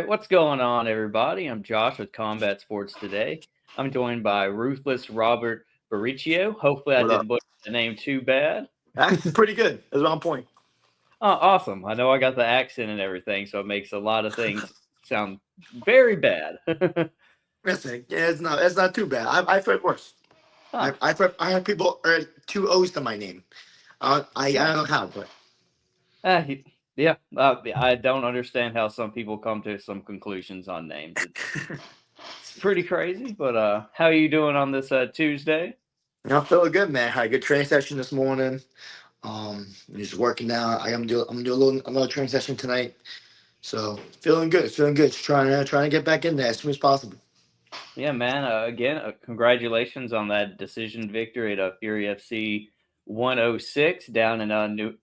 What's going on, everybody? I'm Josh with Combat Sports Today. I'm joined by Ruthless Robert Varricchio. Hopefully, I What didn't up? butcher the name too bad. Pretty good. That's on point. Awesome. I know I got the accent and everything, so it makes a lot of things sound very bad. Listen, yeah, it's not too bad. I've heard worse. Huh. I heard people earn two O's to my name. I Huh. don't know how, but Uh, he- yeah, I don't understand how some people come to some conclusions on names. It's pretty crazy, but how are you doing on this Tuesday? I'm feeling good, man. Had a good training session this morning. I'm just working out. I'm gonna do another training session tonight. So feeling good, feeling good. Just trying to get back in there as soon as possible. Yeah, man. Again, congratulations on that decision victory at FuryFC 106 down in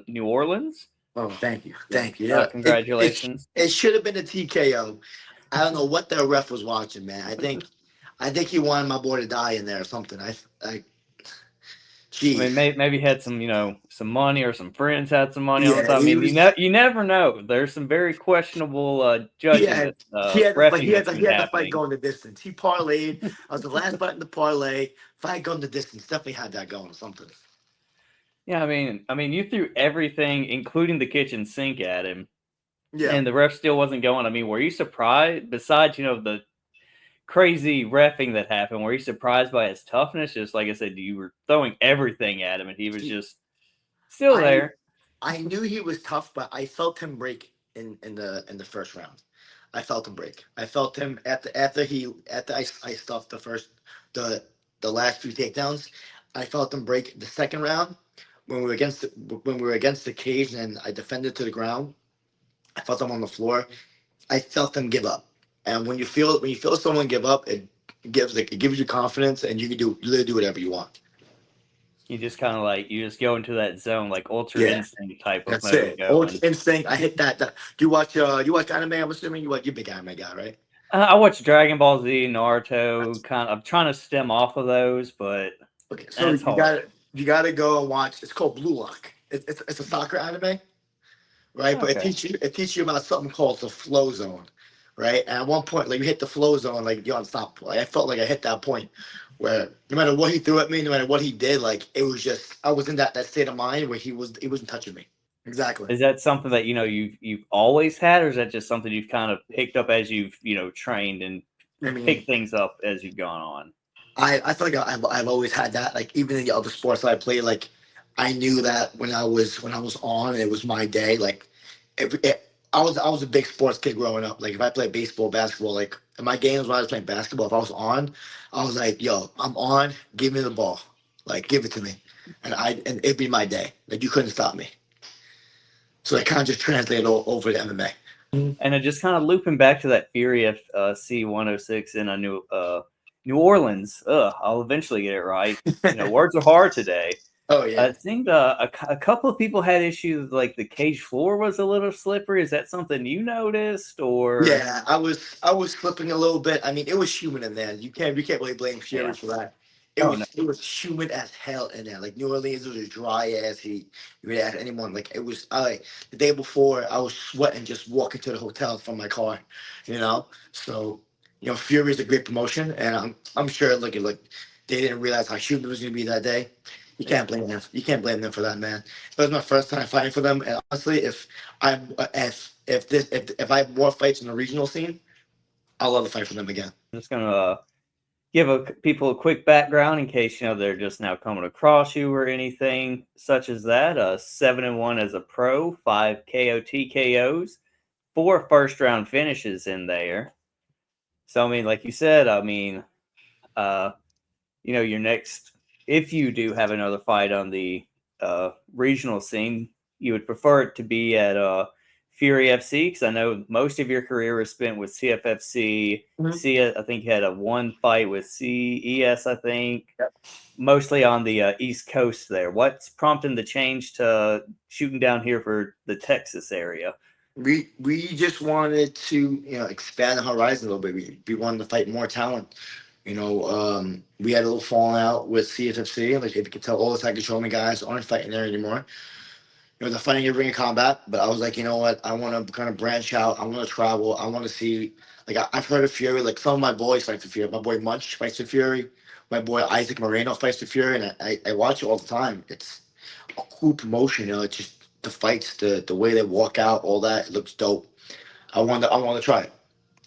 New Orleans. Oh, thank you, Yeah. thank you. Yeah, Congratulations. it should have been a TKO. I don't know what the ref was watching, man. I think he wanted my boy to die in there or something. I I mean, Jeez. maybe had some, some money, or some friends had some money on Yeah, top. I he mean, was. you never know. There's some very questionable He judging had that he had the fight. refing that's He been had the fight happening. going the distance. He parlayed. I was the last fight in the parlay. Fight going the distance. Definitely had that going or something. Yeah, I mean, you threw everything, including the kitchen sink, at him, Yeah. and the ref still wasn't going. I mean, were you surprised? Besides, the crazy refing that happened, were you surprised by his toughness? Just like I said, you were throwing everything at him, and he was He, just still I there. I knew he was tough, but I felt him break in the first round. I felt him break. I felt him after I stuffed the the last few takedowns. I felt him break the second round when we were against the cage and I defended to the ground. I felt him on the floor. I felt him give up. And when you feel someone give up, it gives you confidence, and you can literally do whatever you want. You just kind of like you just go into that zone, like ultra Yeah, instinct type of that's mode it. Ultra going. instinct. I hit that. You watch anime? I'm assuming you're a big anime guy, right? I watch Dragon Ball Z, Naruto. Kind of, I'm trying to stem off of those, but Okay, so that's hard. you got to go and watch. It's called Blue Lock. It's a soccer anime, right? But Okay. it teaches you about something called the flow zone, right? And at one point, like you hit the flow zone, like you're unstoppable. Like I felt like I hit that point where no matter what he threw at me, no matter what he did, like it was just I was in that state of mind where he wasn't touching me. Exactly. Is that something that you've always had, or is that just something you've kind of picked up as you've trained and I mean, picked things up as you've gone on? I feel like I've always had that. Like even in the other sports that I played, like I knew that when I was on, it was my day. Like I was a big sports kid growing up. Like if I played baseball, basketball, like in my games when I was playing basketball, if I was on, I was like, "Yo, I'm on. Give me the ball. Like give it to me," and it'd be my day. Like you couldn't stop me. So I kind of just translated over to MMA. And then just kind of looping back to that Fury FC 106 in a New Orleans. I'll eventually get it right. Words are hard today. Oh yeah. It seemed a couple of people had issues, like the cage floor was a little slippery. Is that something you noticed, or Yeah, I was slipping a little bit. I mean, it was humid in there. You can't really blame Fury yeah? for that. It Oh no. was it was humid as hell in there. Like New Orleans was a dry ass heat. You could ask anyone. Like it was. I the day before I was sweating just walking to the hotel from my car. You know. So Fury is a great promotion, and I'm sure like they didn't realize how humid it was gonna be that day. You Yeah. can't blame them. You can't blame them for that, man. It was my first time fighting for them, and honestly, if I have more fights in the regional scene, I'll love to fight for them again. I'm just gonna give people a quick background in case they're just now coming across you or anything such as that. 7-1 as a pro, 5 KOs, 4 first round finishes in there. So I mean, like you said, I mean, uh, your next, if you do have another fight on the regional scene, you would prefer it to be at Fury FC, because I know most of your career was spent with CFFC. Mhm. I think you had a one fight with CES, I think, mostly on the East Coast there. What's prompting the change to shooting down here for the Texas area? We just wanted to expand the horizon a little bit. We wanted to fight more talent. We had a little falling out with CFFC. Like if you could tell, all the Tiger Schulmann guys aren't fighting there anymore. the fighting in ring of combat. But I was like, you know what? I want to kind of branch out. I want to travel. I want to see. Like I've heard of Fury. Like some of my boys fight for Fury. My boy Munch fights for Fury. My boy Isaac Moreno fights for Fury, and I watch it all the time. It's a cool promotion. It's just the fights, the way they walk out, all that. It looks dope. I want to try it.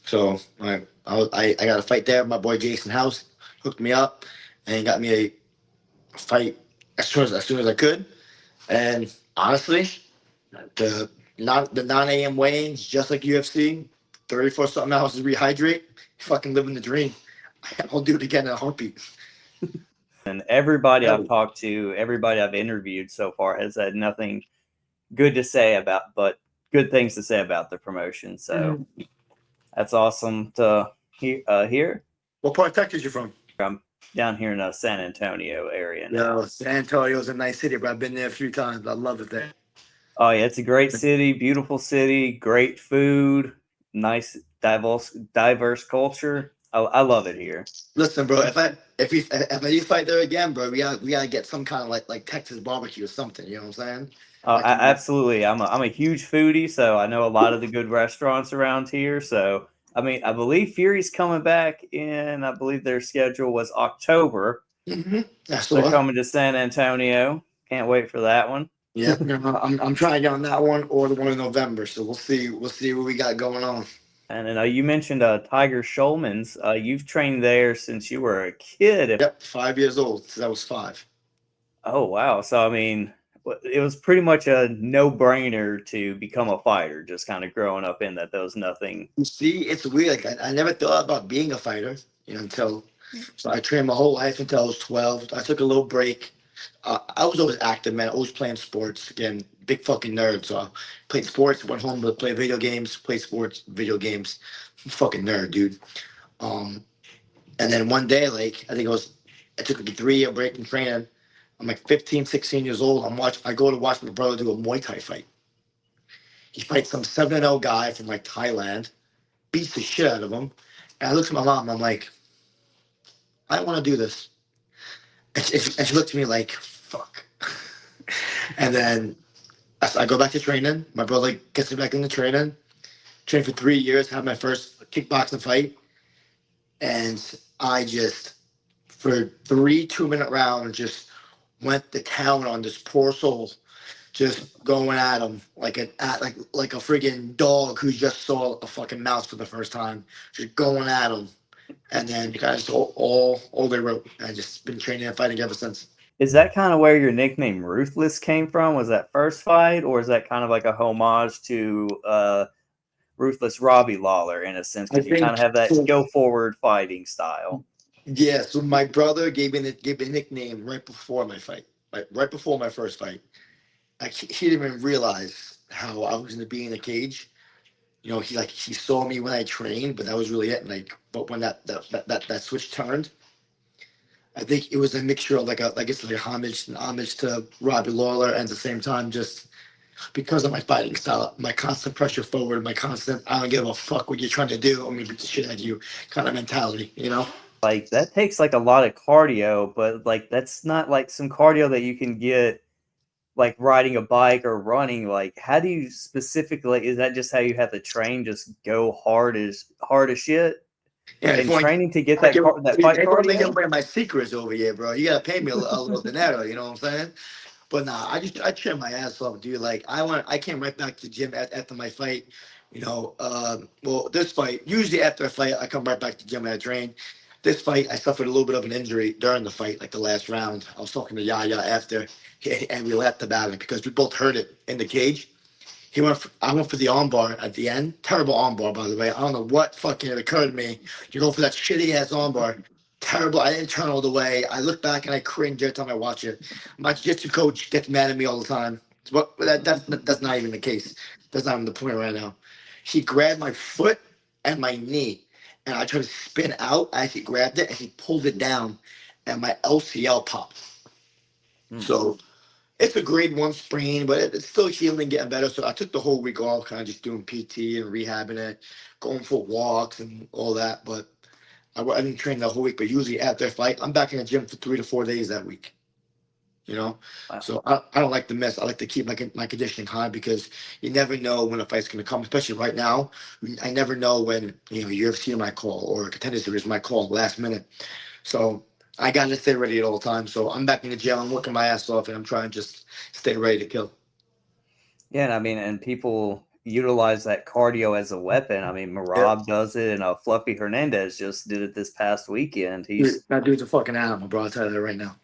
So I got a fight there. My boy Jason House hooked me up and got me a fight as soon as I could. And honestly, the 9 a.m. weigh-ins, just like UFC, 34 something hours to rehydrate. Fucking living the dream. I'll do it again in a heartbeat. And everybody I've talked to, everybody I've interviewed so far has had nothing good to say about, but good things to say about the promotion. So that's awesome to hear. What part of Texas you from? I'm down here in the San Antonio area now. No, San Antonio's a nice city, but I've been there a few times. I love it there. Oh yeah, it's a great city, beautiful city, great food, nice diverse culture. I love it here. Listen, bro, if I do fight there again, bro, we gotta get some kind of like Texas barbecue or something. You know what I'm saying? Absolutely. I'm a huge foodie, so I know a lot of the good restaurants around here. So I mean, I believe Fury's coming back in. I believe their schedule was October. Mm-hmm. They're coming to San Antonio. Can't wait for that one. Yeah, I'm trying to get on that one or the one in November. So we'll see. We'll see what we got going on. And then you mentioned Tiger Schulmann's. You've trained there since you were a kid. Yep, 5 years old. Since I was 5. Oh wow! So I mean, it was pretty much a no-brainer to become a fighter. Just kind of growing up in that, there was nothing. You see, it's weird. Like I never thought about being a fighter, until so I trained my whole life until I was 12. I took a little break. I was always active, man. Always playing sports. Again, big fucking nerd. So I played sports. Went home to play video games. Played sports, video games. Fucking nerd, dude. And then one day, like I took like a 3 year break in training. I'm like 15, 16 years old. I go to watch my brother do a Muay Thai fight. He fights some 7-0 guy from like Thailand, beats the shit out of him. And I look at my mom, I'm like, I want to do this. And she looked at me like, fuck. And then I go back to training. My brother gets me back into training. Trained for 3 years, had my first kickboxing fight. And I just, for 3 2-minute rounds, just went to town on this poor soul, just going at him like a friggin' dog who just saw a fucking mouse for the first time, just going at him. And then guys all they wrote. I just been training and fighting ever since. Is that kind of where your nickname Ruthless came from? Was that first fight, or is that kind of like a homage to Ruthless Robbie Lawler in a sense? Because you kind of have that go forward fighting style. Yeah, so my brother gave me a nickname right before my fight, right before my first fight. He didn't even realize how I was gonna be in the cage. He saw me when I trained, but that was really it. But when that switch turned, I think it was a mixture of it's like a homage to Robbie Lawler, and at the same time just because of my fighting style, my constant pressure forward, my constant I don't give a fuck what you're trying to do, I'm gonna beat the shit out of you kind of mentality, Like that takes like a lot of cardio, but like that's not like some cardio that you can get like riding a bike or running. Like how do you specifically, is that just how you have to train, just go hard as shit Yeah, and training to get that fight cardio? cardio? Where my secrets over here, bro. You gotta pay me a little dinero, you know what I'm saying? But nah, I train my ass off, dude. Like I came right back to the gym after my fight. Well, this fight, usually after a fight, I come right back to the gym and I train. This fight, I suffered a little bit of an injury during the fight, like the last round. I was talking to Yaya after, and we laughed about it because we both heard it in the cage. I went for the armbar at the end. Terrible armbar, by the way. I don't know what fucking it occurred to me. You go for that shitty ass armbar. Terrible. I didn't turn all the way. I look back and I cringe every time I watch it. My jiu-jitsu coach gets mad at me all the time. But that's not even the case. That's not even the point right now. He grabbed my foot and my knee, and I tried to spin out. I actually grabbed it and he pulled it down, and my LCL popped. So it's a grade 1 sprain, but it's still healing, getting better. So I took the whole week off, kind of just doing PT and rehabbing it, going for walks and all that. But I didn't train the whole week. But usually after a fight, I'm back in the gym for 3 to 4 days that week. You know, Wow. so I don't like to miss. I like to keep my conditioning high because you never know when a fight's going to come. Especially right now, I never know when UFC might call or a Contender Series might call last minute. So I got to stay ready at all times. So I'm back in the gym. I'm working my ass off, and I'm trying to just stay ready to kill. Yeah, and I mean, and people utilize that cardio as a weapon. I mean, Yep. Marab does it, and Fluffy Hernandez just did it this past weekend. Dude, that dude's a fucking animal, bro. I'll tell you that right now.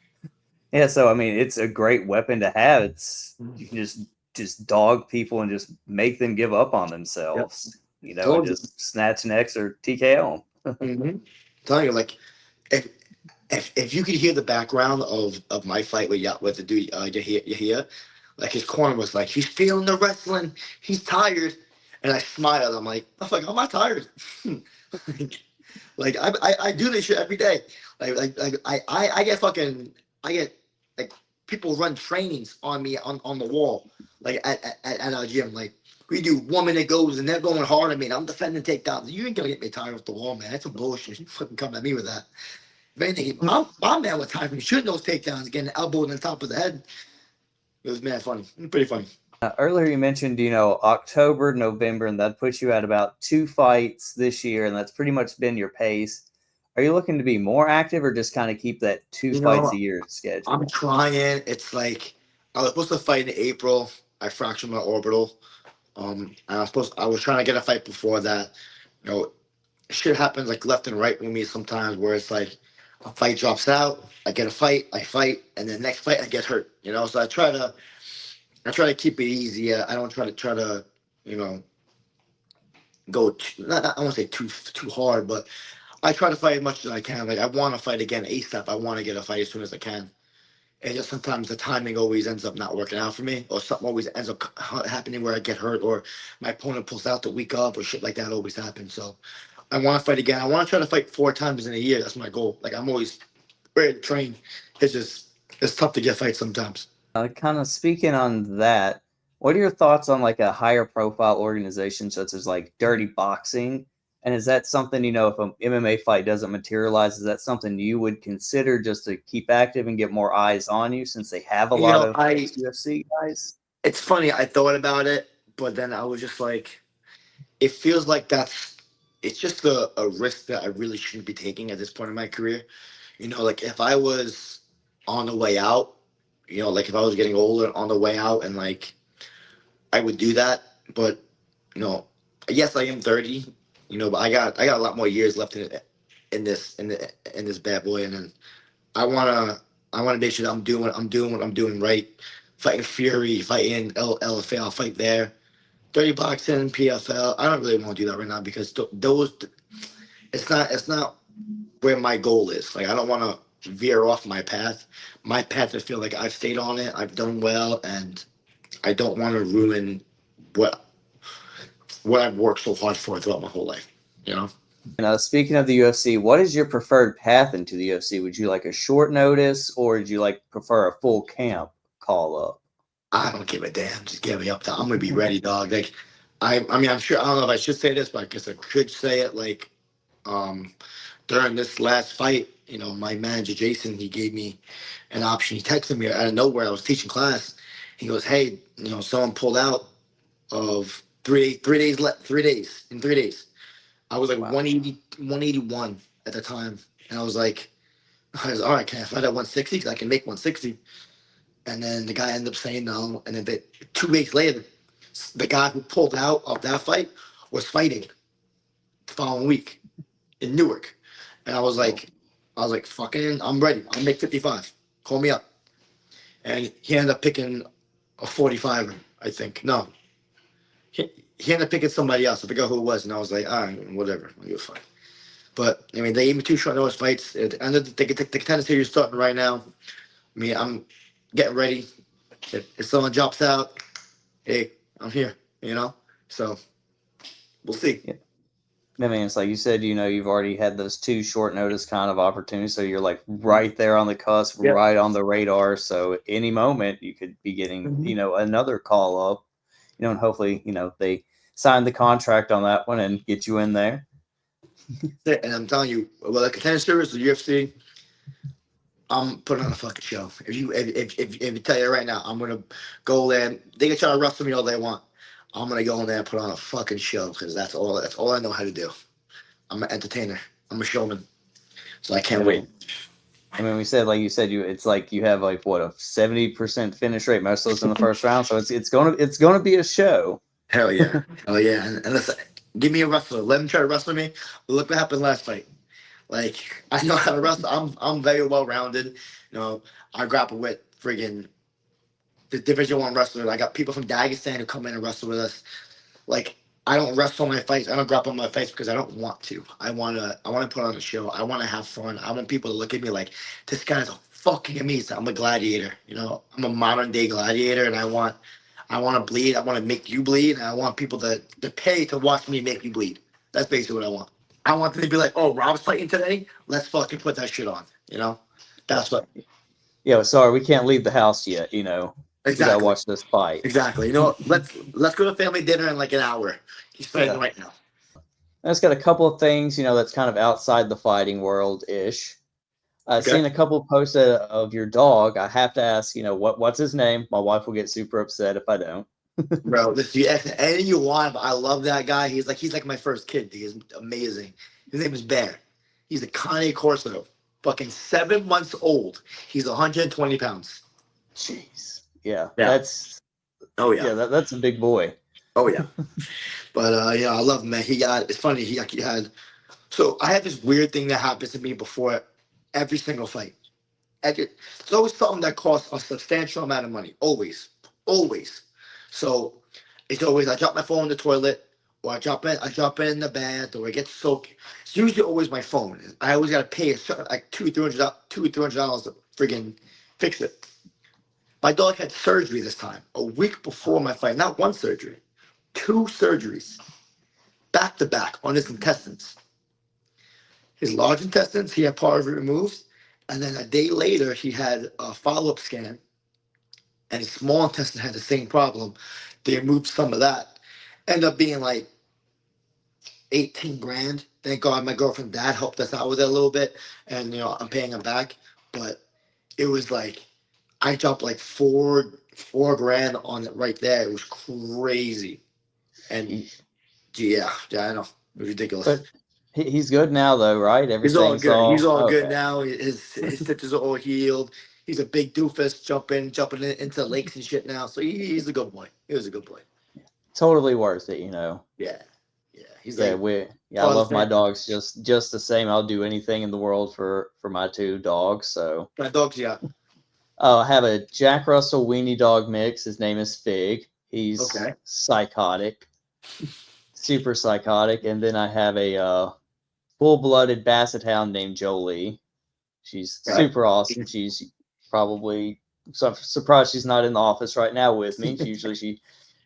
Yeah, so I mean, it's a great weapon to have. It's you can just dog people and just make them give up on Yep. themselves, and Told you. just snatch necks or TKO them. Mm-hmm. Telling you, like, if if you could hear the background of my fight with the dude Yahia, like his corner was like, he's feeling the wrestling, he's tired, and I smiled. I'm not tired. like I do this shit every day. I get fucking I get like people run trainings on me on the wall like at our gym like. We do 1 minute goes and they're going hard at me. And I'm defending takedowns. You ain't gonna get me tired off the wall, man. That's some bullshit. You fucking come at me with that. If anything, my man was time for me shooting those takedowns, getting elbowed on the top of the head. It was mad funny. Pretty funny. Earlier you mentioned, October, November, and that puts you at about 2 fights this year, and that's pretty much been your pace. Are you looking to be more active or just kind of keep that two You fights know, a year I'm schedule? trying. It's like I was supposed to fight in April. I fractured my orbital. And I was trying to get a fight before that. You know, shit happens like left and right with me sometimes where it's like a fight drops out, I get a fight, I fight, and then next fight I get hurt. So I try to keep it easy. I don't try to, you know, go I won't say too hard, but I try to fight as much as I can. Like I want to fight again ASAP. I want to get a fight as soon as I can. And just sometimes the timing always ends up not working out for me, or something always ends up happening where I get hurt, or my opponent pulls out the week of, or shit like that always happens. So I want to fight again. I want to try to fight 4 times in a year. That's my goal. Like I'm always ready to train. It's tough to get fights sometimes. Kind of speaking on that, what are your thoughts on like a higher profile organization such as like Dirty Boxing? And is that something, if an MMA fight doesn't materialize, is that something you would consider just to keep active and get more eyes on you since they have a You lot know, of I ex-UFC guys? it's funny. I thought about it, but then I was just like, it feels like it's just a risk that I really shouldn't be taking at this point in my career. Like if I was on the way out, like if I was getting older on the way out, and like I would do that. But you know, yes, I am 30. But I got a lot more years left in this bad boy, and then I wanna make sure that I'm doing what I'm doing right. Fighting Fury, fighting LFA, I'll fight there. Dirty boxing, PFL. I don't really want to do that right now because those it's not where my goal is. Like I don't want to veer off my path. My path, I feel like I've stayed on it. I've done well, and I don't want to ruin what what I've worked so hard for throughout my whole life. You know, Speaking of the UFC, what is your preferred path into the UFC? Would you like a short notice or would you like prefer a full camp call up? I don't give a damn. Just get me up there. I'm gonna be ready, dog. Like, I mean, I'm sure. I don't know if I should say this, but I guess I could say it. Like, um, during this last fight, my manager Jason, he gave me an option. He texted me out of nowhere. I was teaching class. He goes, "Hey, someone pulled out of 3 days left. 3 days in 3 days." I was like Wow. 181 at the time, and all right. Can I fight at 160? 'Cause I can make 160. And then the guy ended up saying no. And then 2 weeks later, the guy who pulled out of that fight was fighting the following week in Newark. And Oh, I was like, fucking, I'm ready. I'll make 55. Call me up. And he ended up picking a 45, I think. No, he ended up picking somebody else. I forgot who it was. And I was like, all right, whatever. You're fine. But I mean, they gave me 2 short notice fights. At the end of the contender series starting right now. I mean, I'm getting ready. If someone drops out, hey, I'm here. So we'll see. yeah. I mean, it's like you said, you've already had those two short notice kind of opportunities. So you're like right there on the cusp, Yep. right on the radar. So any moment you could be getting, Mhm. another call up, and hopefully, they sign the contract on that one and get you in there. And I'm telling you, well, the contender series, the UFC, I'm putting on a fucking show. If you tell you right now, I'm gonna go there. They can try to wrestle me all they want. I'm gonna go in there and put on a fucking show because that's all I know how to do. I'm an entertainer. I'm a showman. So I can't wait. I mean, we said, like you said, it's like you have like what, a 70% finish rate, most of those in the first round. So it's gonna be a show. Hell yeah. Hell yeah. And listen, give me a wrestler. Let him try to wrestle me. Look what happened last fight. Like I know how to wrestle. I'm very well rounded. You know, I grapple with friggin' the Division 1 wrestlers. I got people from Dagestan who come in and wrestle with us. Like I don't wrestle my fights. I don't grapple my fights because I don't want to. I wanna put on a show. I wanna have fun. I want people to look at me like this guy's a fucking amazing. I'm a gladiator. You know, I'm a modern day gladiator, and I want to bleed. I want to make you bleed, and I want people to pay to watch me make you bleed. That's basically what I want. I want them to be like, "Oh, Rob's fighting today. Let's fucking put that shit on." You know, that's what. Yeah, sorry, we can't leave the house yet. You know, we gotta Exactly. watch this fight. Exactly. You know, let's go to family dinner in like an hour. He's fighting right now. That's got a couple of things, that's kind of outside the fighting world ish. I've seen a couple of posts of your dog. I have to ask, what's his name? My wife will get super upset if I don't. Bro, this you ask anything you want, but I love that guy. He's like my first kid. He's amazing. His name is Bear. He's a Cane Corso, fucking 7 months old. He's 120 pounds. Jeez. Yeah. Yeah. That's that's a big boy. Oh yeah. But yeah, I love him, man. It's funny, he had so I had this weird thing that happens to me before every single fight. It's always something that costs a substantial amount of money. Always. Always. So it's always I drop my phone in the toilet, or I drop it in the bath, or it gets soaked. It's usually always my phone. I always gotta pay a certain, like $200-$300 to friggin' fix it. My dog had surgery this time, a week before my fight. Not one surgery, 2 surgeries, back to back on his intestines. His large intestines, he had part of it removed, and then a day later he had a follow-up scan, and his small intestine had the same problem. They removed some of that. Ended up being like 18 grand. Thank God my girlfriend's dad helped us out with it a little bit, and I'm paying him back. But it was like I dropped like four grand on it right there. It was crazy. And yeah, I know. It was ridiculous. But he's good now, though, right? He's all Everything's good. He's all good okay. now. His stitches are all healed. He's a big doofus jumping into lakes and shit now. So he's a good boy. He was a good boy. Totally worth it, Yeah. Yeah. He's Yeah, like, I love my dogs just the same. I'll do anything in the world for my 2 dogs. So my dogs, yeah. I have a Jack Russell weenie dog mix. His name is Fig. He's Okay. psychotic, super psychotic. And then I have a full-blooded Basset Hound named Jolie. She's super awesome. She's probably surprised she's not in the office right now with me. She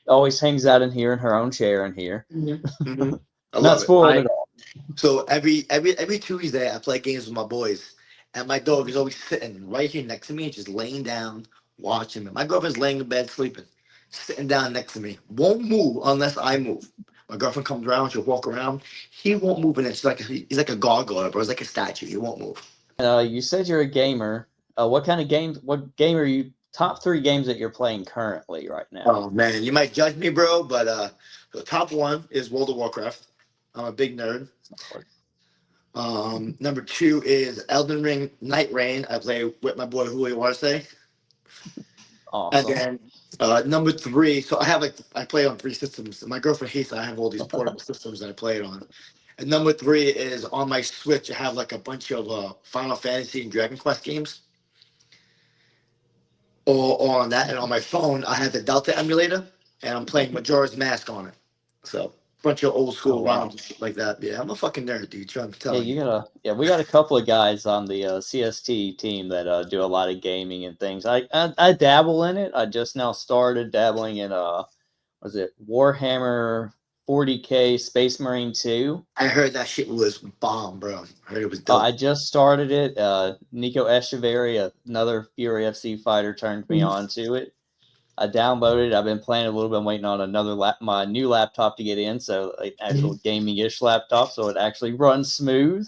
always hangs out in here in her own chair in here. Mm-hmm. Not spoiled at all. So every Tuesday I play games with my boys, and my dog is always sitting right here next to me, just laying down, watching me. My girlfriend's laying in bed sleeping, sitting down next to me, won't move unless I move. My girlfriend comes around, she'll walk around. He won't move, and he's like a gargoyle, bro. He's like a statue. He won't move. You said you're a gamer. What kind of games? What game are you? Top 3 games that you're playing currently right now? Oh man, you might judge me, bro, but the top 1 is World of Warcraft. I'm a big nerd. Number 2 is Elden Ring Night Rain. I play with my boy Julio Arce. Awesome. And then number 3, so I play on 3 systems. My girlfriend hates that I have all these portable systems that I play it on. And number 3 is on my Switch. I have like a bunch of Final Fantasy and Dragon Quest games. Or on that, and on my phone, I have the Delta emulator, and I'm playing Majora's Mask on it. So bunch of old school ROMs and shit like that. Yeah, I'm a fucking nerd, dude. I'm telling you. We got a couple of guys on the CST team that do a lot of gaming and things. I dabble in it. I just now started dabbling in was it Warhammer 40K Space Marine 2? I heard that shit was bomb, bro. I heard it was dope. I just started it. Nico Echeverry, another FuryFC fighter, turned me on to it. I downloaded it. I've been playing a little bit. I'm waiting on my new laptop to get in, so an actual gaming-ish laptop, so it actually runs smooth.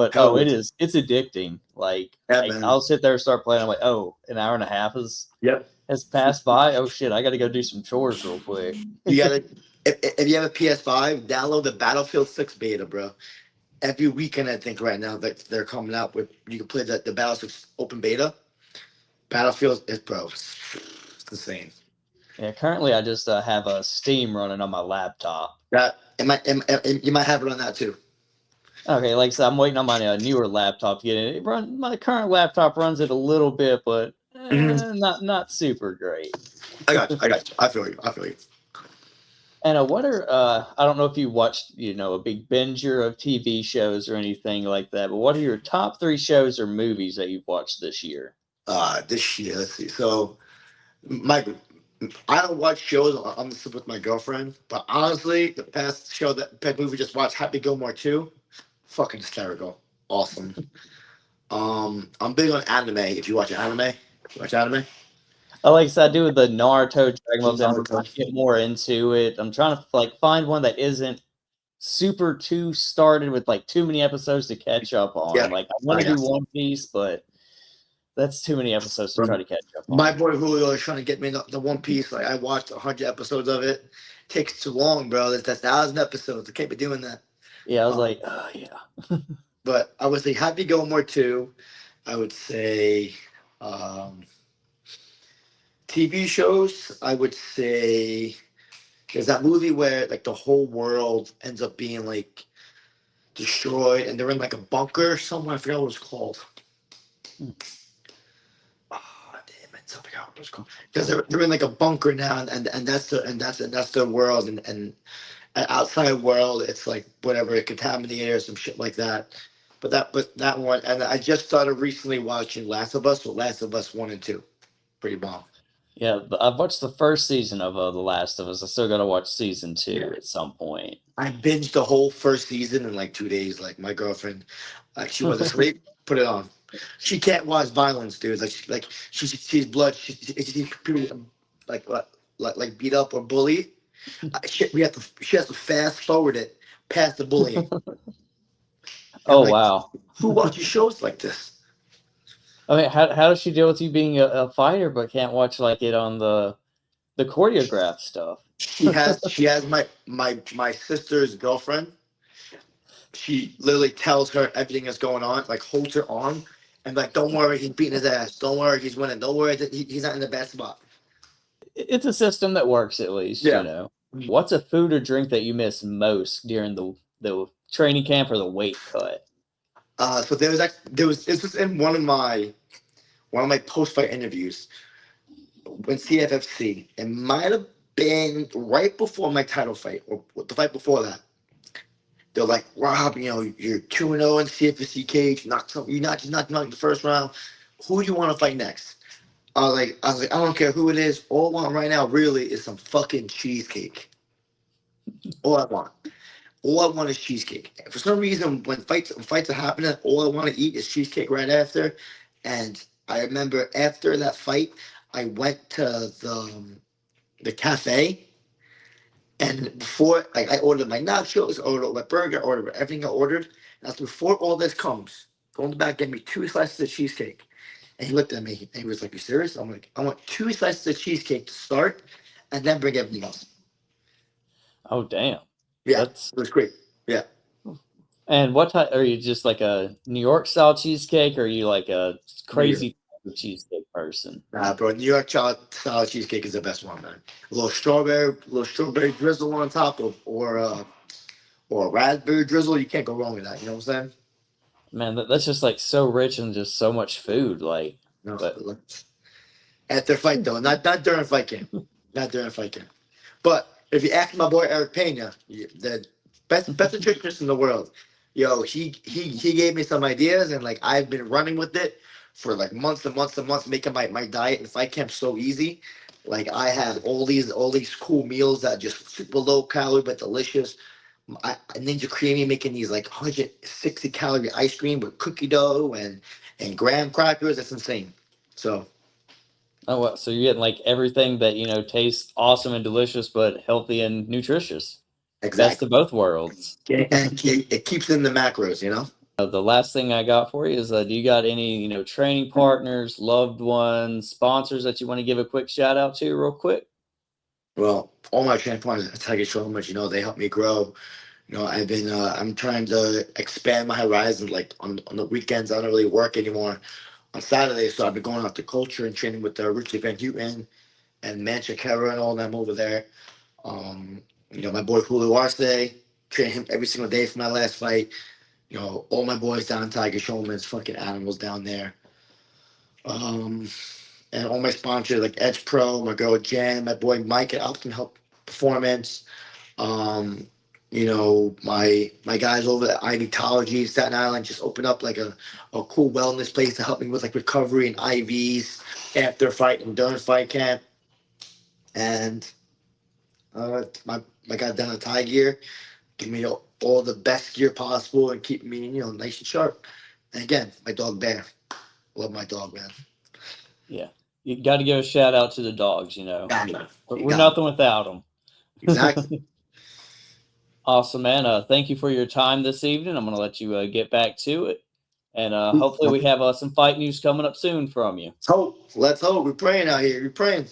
But Hell yeah. it's addicting. Like Yeah, man. I'll sit there and start playing. I'm like, oh, an hour and a half Yep. has passed by. Oh shit, I got to go do some chores real quick. You gotta if you have a PS5, download the Battlefield 6 beta, bro. Every weekend, I think right now that they're coming out with you can play the Battlefield 6 open beta. Battlefield is bro, it's insane. Yeah, currently I just have a Steam running on my laptop. That you might have it on that too. Okay, like I said, I'm waiting on my newer laptop to get it. My current laptop runs it a little bit, but Mhm. not super great. I got you. I got you. I feel you. I feel you. And what are I don't know if you watched a big binger of TV shows or anything like that, but what are your top 3 shows or movies that you've watched this year? This year, let's see. So my I don't watch shows. I'm just with my girlfriend, but honestly, the past movie we just watched, Happy Gilmore 2, fucking hysterical, awesome. I'm big on anime. If you watch anime, watch anime. Like I said, I do with the Naruto, Dragon Ball Z. I'm Naruto. trying to get more into it. I'm trying to like find one that isn't super too started with like too many episodes to catch up Yeah, on. Like I want I to do got you. One Piece, but that's too many episodes to try to catch up My on. boy Julio is trying to get me the One Piece. Like I watched 100 episodes of it. Takes too long, bro. That's 1,000 episodes. I can't be doing that. Yeah, I was Um, like, oh yeah. but I would say Happy Gilmore 2. I would say um, TV shows. I would say there's that movie where like the whole world ends up being like destroyed, and they're in like a bunker somewhere. I forgot what it's called. Hmm. Oh, damn it! I forgot what it's called. Because they're in like a bunker now, and that's their world, and outside world, it's like whatever contaminated or some shit like that. But that one, and I just started recently watching Last of Us. So Last of Us 1 and 2, pretty bomb. Yeah, I've watched the first season of The Last of Us. I still got to watch season Yeah. 2 at some point. I binged the whole first season in like 2 days. Like my girlfriend, like she was asleep, put it on. She can't watch violence, dude. Like she sees blood. She's pretty like like beat up or bullied. She has to fast forward it past the bullying. And I'm Oh like, wow. who watches shows like this? I mean, how does she deal with you being a fighter but can't watch like it on the choreographed stuff? She has my sister's girlfriend. She literally tells her everything that's going on, like holds her arm, and like, don't worry, he's beating his ass. Don't worry, he's winning. Don't worry, that he's not in the bad spot. It's a system that works at least, Yeah. What's a food or drink that you miss most during the training camp or the weight cut? So there was this was in one of my post fight interviews when CFFC. It might have been right before my title fight or the fight before that. They're like, Rob, you're 2-0 in CFFC cage. You're not just not in the first round. Who do you want to fight next? I don't care who it is. All I want right now really is some fucking cheesecake. All I want. All I want is cheesecake. For some reason, when fights are happening, all I want to eat is cheesecake right after. And I remember after that fight, I went to the cafe, and before I ordered my nachos, I ordered my burger, I ordered everything I ordered. And that's before all this comes. Go in the back, get me 2 slices of cheesecake. And he looked at me and he was like, "You serious?" I'm like, "I want 2 slices of cheesecake to start, and then bring everything else." Oh damn. Yeah, That's it was great. Yeah. and what type are you, just like a New York style cheesecake, or are you like a Yeah. crazy type of cheesecake person? Nah, bro, New York style cheesecake is the best one, man. A little strawberry drizzle on top of, or a raspberry drizzle. You can't go wrong with that. You know what I'm saying? Man, that's just like so rich and just so much food. Like, No, but after fight though, not during fight game, not during fight game. But if you ask my boy Eric Pena, the best nutritionist in the world, he gave me some ideas, and like I've been running with it for like months and months and months, making my diet and fight camp so easy. Like I have all these cool meals that are just super low calorie but delicious. Ninja Creamy making these like 160 calorie ice cream with cookie dough and graham crackers. That's insane. So oh well, so you're getting like everything that tastes awesome and delicious, but healthy and nutritious. Best exactly. of both worlds. And it keeps in the macros. The last thing I got for you is, do you got any, training partners, loved ones, sponsors that you want to give a quick shout out to real quick? Well, all my training partners at Tiger Schulmann, they help me grow. I'm trying to expand my horizons. Like on the weekends, I don't really work anymore. On Saturdays, so I've been going out to culture and training with Richard Van Houten and Manchakera and all them over there. My boy Julio Arce, train him every single day for my last fight. All my boys down in Tiger Schulmann's fucking animals down there. And all my sponsors like Edge Pro, my girl Jan, my boy Mike at Optimum Health Performance. My guys over at Ivitology in Staten Island just opened up like a cool wellness place to help me with like recovery and IVs after fight and during fight camp. And my guy down at Thai Gear give me all the best gear possible and keep me nice and sharp. And again, my dog Bear, love my dog, man. Yeah, you got to give a shout out to the dogs. We're nothing without them. Exactly. Awesome, man. Thank you for your time this evening. I'm going to let you get back to it. And hopefully we have some fight news coming up soon from you. Let's hope. We're praying out here. We're praying.